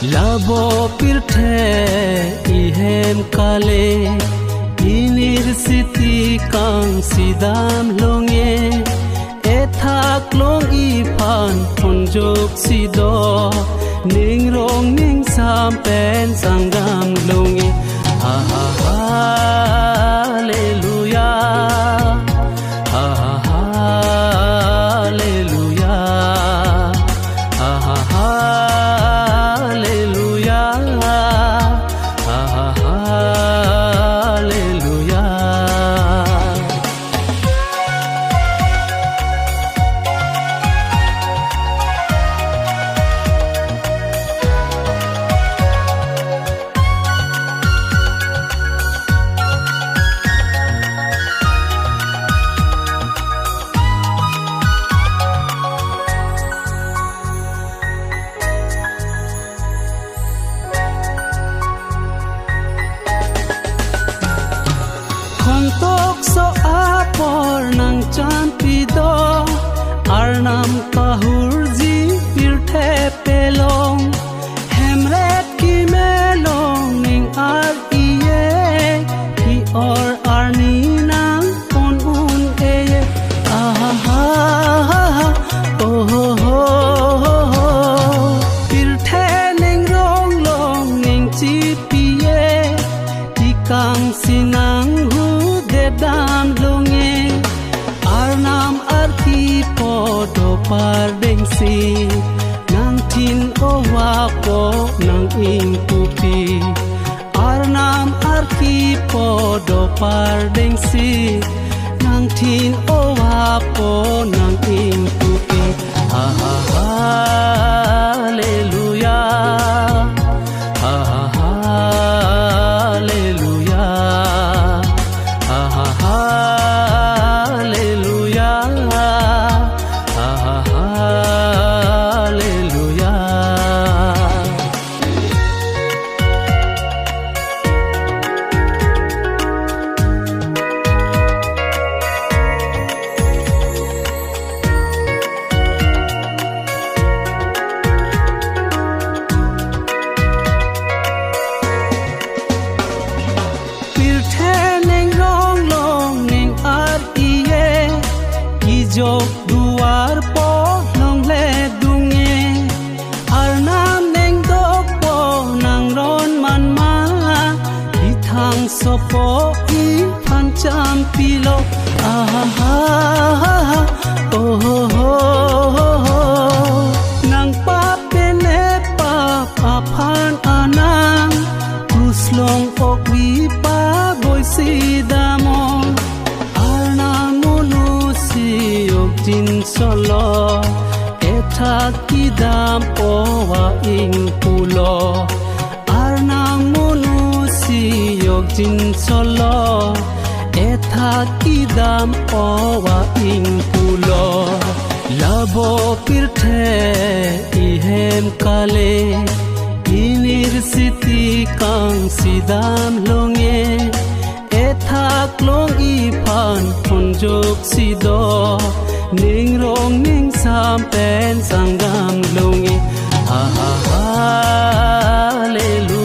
labo pirthe ihem kale inir city kang sidam longe ethak long iphan phonjok sido ning rong ning sam pen sangam longe ha ha hallelujah ha ha hallelujah ha ha hallelujah ha ha hallelujah Kontok so apor nang champido arnam kahurji pirthe pelong hemret ki melong ning ar iye ki or arni nang kon un eye aha oh ho pirthe ning rong long ning chi piye ki kang sinang dam lunge arnam arki podo pardeng si nang tin owa po nang ing pupi arnam arki podo pardeng si nang tin owa po nang ing pupi ha ha hallelujah ha ha hallelujah hallelujah ha ha hallelujah jok duar po nong le dunge arnam neng dok po nang ron man ma hi thang so po i phan cham pilo aha oh nang pa pene pa phan anang tuslong ok wi pa boy si damon tin solo ethakidam owa ing pulo arnang munusi yok tin solo ethakidam owa ing pulo labo pirthe ihem kale inir city kang sidam longe ethak long iphan phonjok sido ning rong ning sam pen sangam longe ha ha hallelujah